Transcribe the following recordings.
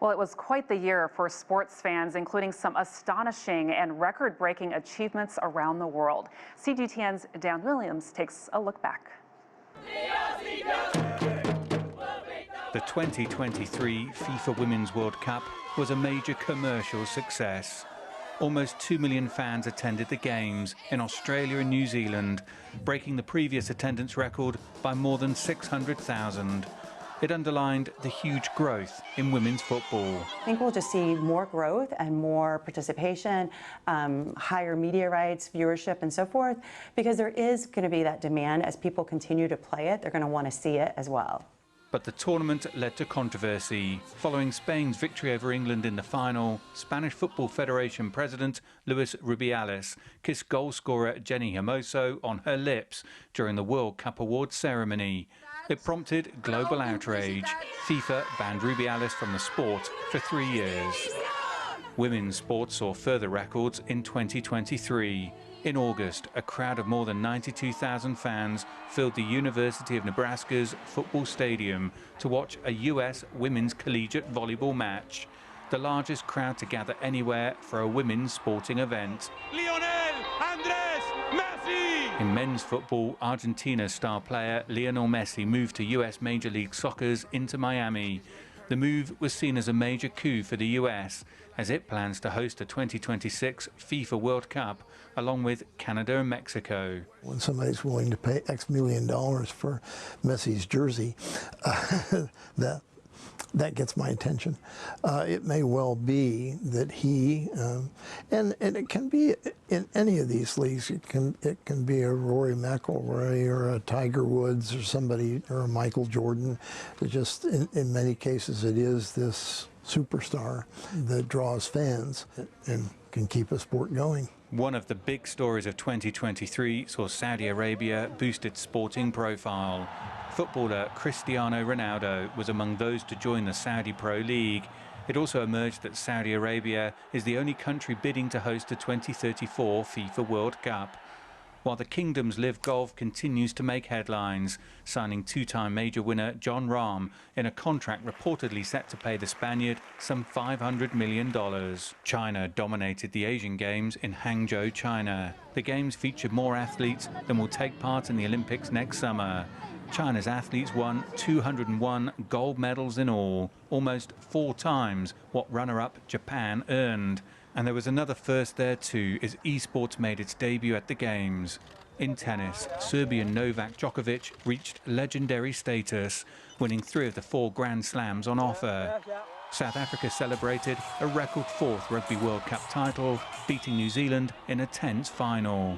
Well, it was quite the year for sports fans, including some astonishing and record-breaking achievements around the world. CGTN's Dan Williams takes a look back. The 2023 FIFA Women's World Cup was a major commercial success. Almost 2 million fans attended the games in Australia and New Zealand, breaking the previous attendance record by more than 600,000. It underlined the huge growth in women's football. I think we'll just see more growth and more participation, higher media rights, viewership, and so forth, because there is going to be that demand as people continue to play it. They're going to want to see it as well. But the tournament led to controversy. Following Spain's victory over England in the final, Spanish Football Federation President Luis Rubiales kissed goalscorer Jenny Hermoso on her lips during the World Cup Awards ceremony. It prompted global outrage. FIFA banned Rubiales from the sport for 3 years. Women's sport saw further records in 2023. In August, a crowd of more than 92,000 fans filled the University of Nebraska's football stadium to watch a U.S. women's collegiate volleyball match, the largest crowd to gather anywhere for a women's sporting event. In men's football, Argentina's star player Lionel Messi moved to U.S. Major League Soccer's Inter Miami. The move was seen as a major coup for the U.S., as it plans to host a 2026 FIFA World Cup, along with Canada and Mexico. When somebody's willing to pay X million dollars for Messi's jersey, that gets my attention. It may well be that he, and it can be in any of these leagues, it can be a Rory McIlroy or a Tiger Woods or somebody, or a Michael Jordan. It just, in many cases, it is this superstar that draws fans and can keep a sport going. One of the big stories of 2023 saw Saudi Arabia boost its sporting profile. Footballer Cristiano Ronaldo was among those to join the Saudi Pro League. It also emerged that Saudi Arabia is the only country bidding to host the 2034 FIFA World Cup. While the kingdom's Live Golf continues to make headlines, signing two-time major winner Jon Rahm in a contract reportedly set to pay the Spaniard some $500 million. China dominated the Asian Games in Hangzhou, China. The Games featured more athletes than will take part in the Olympics next summer. China's athletes won 201 gold medals in all, almost 4 times what runner-up Japan earned. And there was another first there too, as esports made its debut at the Games. In tennis, Serbian Novak Djokovic reached legendary status, winning 3 of the 4 Grand Slams on offer. South Africa celebrated a record 4th Rugby World Cup title, beating New Zealand in a tense final.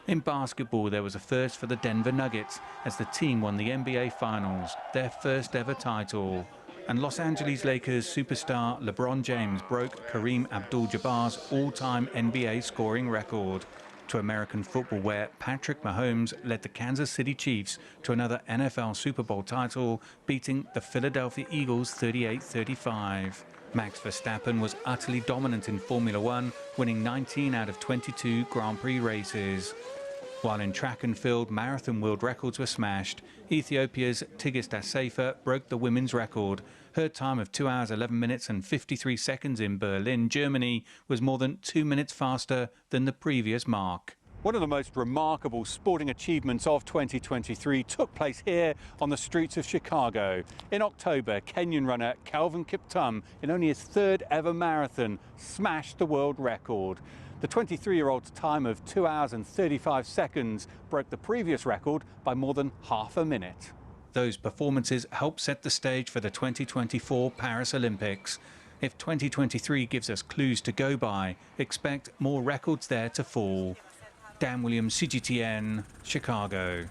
In basketball, there was a first for the Denver Nuggets as the team won the NBA Finals, their first ever title. And Los Angeles Lakers superstar LeBron James broke Kareem Abdul-Jabbar's all-time NBA scoring record. To American football, where Patrick Mahomes led the Kansas City Chiefs to another NFL Super Bowl title, beating the Philadelphia Eagles 38-35. Max Verstappen was utterly dominant in Formula One, winning 19 out of 22 Grand Prix races. While in track and field, marathon world records were smashed. Ethiopia's Tigist Assefa broke the women's record. Her time of 2 hours 11 minutes and 53 seconds in Berlin, Germany, was more than 2 minutes faster than the previous mark. One of the most remarkable sporting achievements of 2023 took place here on the streets of Chicago. In October, Kenyan runner Kelvin Kiptum, in only his 3rd ever marathon, smashed the world record. The 23-year-old's time of 2 hours and 35 seconds broke the previous record by more than half a minute. Those performances helped set the stage for the 2024 Paris Olympics. If 2023 gives us clues to go by, expect more records there to fall. Dan Williams, CGTN, Chicago.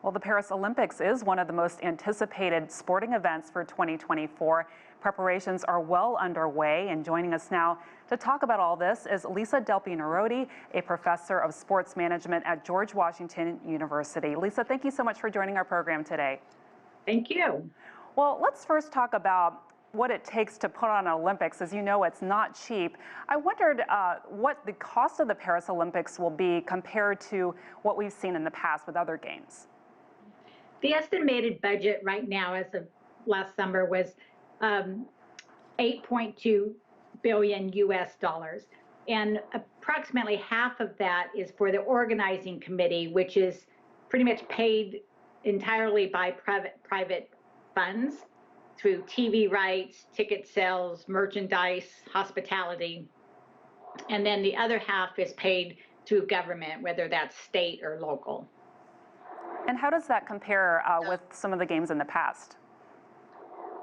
Well, the Paris Olympics is one of the most anticipated sporting events for 2024. Preparations are well underway, and joining us now to talk about all this is Lisa Delpy Neirotti, a professor of sports management at George Washington University. Lisa, thank you so much for joining our program today. Thank you. Well, let's first talk about what it takes to put on an Olympics. As you know, it's not cheap. I wondered what the cost of the Paris Olympics will be compared to what we've seen in the past with other games. The estimated budget right now, as of last summer, was $8.2 billion US dollars. And approximately half of that is for the organizing committee, which is pretty much paid entirely by private funds through TV rights, ticket sales, merchandise, hospitality. And then the other half is paid through government, whether that's state or local. And how does that compare with some of the games in the past?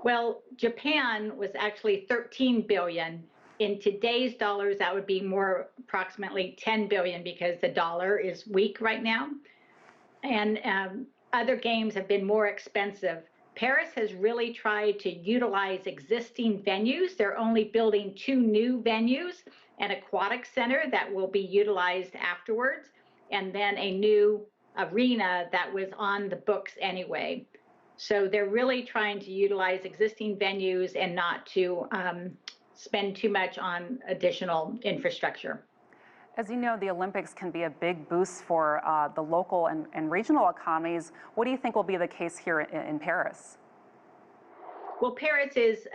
Well, Japan was actually 13 billion. In today's dollars, that would be more approximately 10 billion because the dollar is weak right now. And other games have been more expensive. Paris has really tried to utilize existing venues. They're only building 2 new venues, an aquatic center that will be utilized afterwards, and then a new arena that was on the books anyway. So they're really trying to utilize existing venues and not to spend too much on additional infrastructure. As you know, the Olympics can be a big boost for the local and regional economies. What do you think will be the case here in Paris? Well, Paris is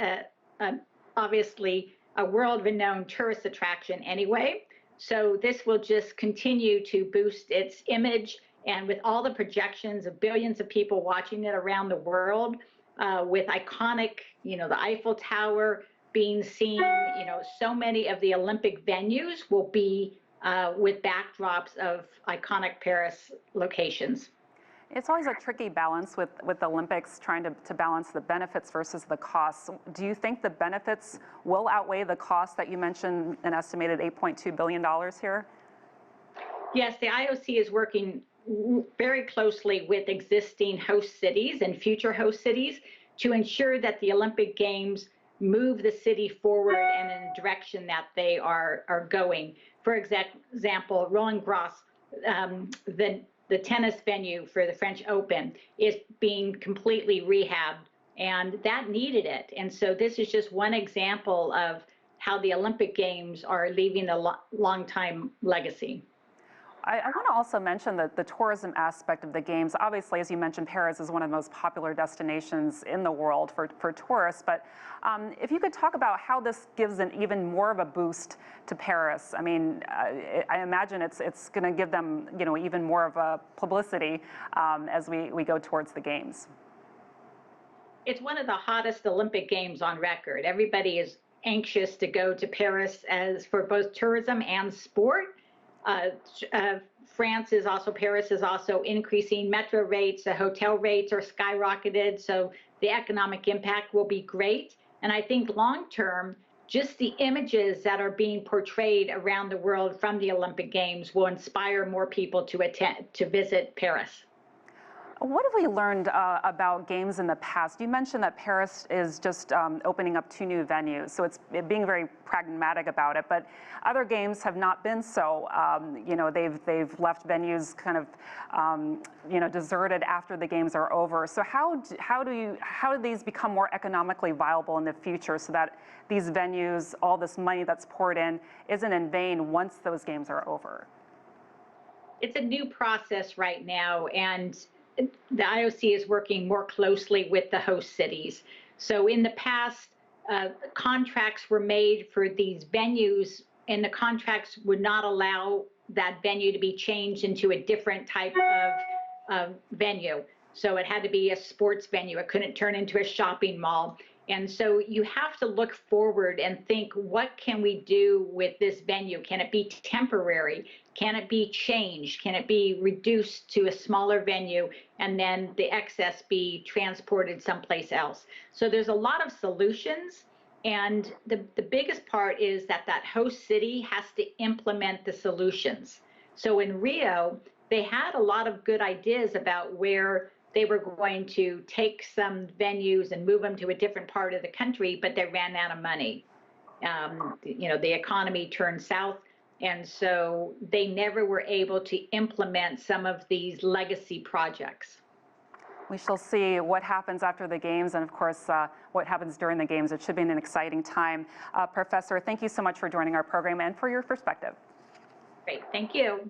obviously a world-renowned tourist attraction anyway. So this will just continue to boost its image. And with all the projections of billions of people watching it around the world, with iconic, the Eiffel Tower being seen, so many of the Olympic venues will be with backdrops of iconic Paris locations. It's always a tricky balance with the Olympics, trying to balance the benefits versus the costs. Do you think the benefits will outweigh the costs that you mentioned, an estimated $8.2 billion here? Yes, the IOC is working very closely with existing host cities and future host cities to ensure that the Olympic Games move the city forward and in the direction that they are going. For example, Roland Garros, the tennis venue for the French Open, is being completely rehabbed, and that needed it. And so this is just one example of how the Olympic Games are leaving a long-time legacy. I want to also mention the tourism aspect of the Games. Obviously, as you mentioned, Paris is one of the most popular destinations in the world for tourists. But if you could talk about how this gives an even more of a boost to Paris. I mean, I imagine it's going to give them, even more of a publicity as we go towards the Games. It's one of the hottest Olympic Games on record. Everybody is anxious to go to Paris for both tourism and sport. Paris is also increasing metro rates. The hotel rates are skyrocketed, so the economic impact will be great. And I think long term, just the images that are being portrayed around the world from the Olympic Games will inspire more people to visit Paris. What have we learned about games in the past? You mentioned that Paris is just opening up 2 new venues, so it's being very pragmatic about it. But other games have not been so. They've left venues kind of deserted after the games are over. So how do these become more economically viable in the future, so that these venues, all this money that's poured in, isn't in vain once those games are over? It's a new process right now, and the IOC is working more closely with the host cities. So in the past, contracts were made for these venues, and the contracts would not allow that venue to be changed into a different type of venue. So it had to be a sports venue. It couldn't turn into a shopping mall. And so you have to look forward and think, what can we do with this venue? Can it be temporary? Can it be changed? Can it be reduced to a smaller venue and then the excess be transported someplace else? So there's a lot of solutions. And the biggest part is that host city has to implement the solutions. So in Rio, they had a lot of good ideas about where they were going to take some venues and move them to a different part of the country, but they ran out of money. The economy turned south, and so they never were able to implement some of these legacy projects. We shall see what happens after the Games, and of course, what happens during the Games. It should be an exciting time. Professor, thank you so much for joining our program and for your perspective. Great, thank you.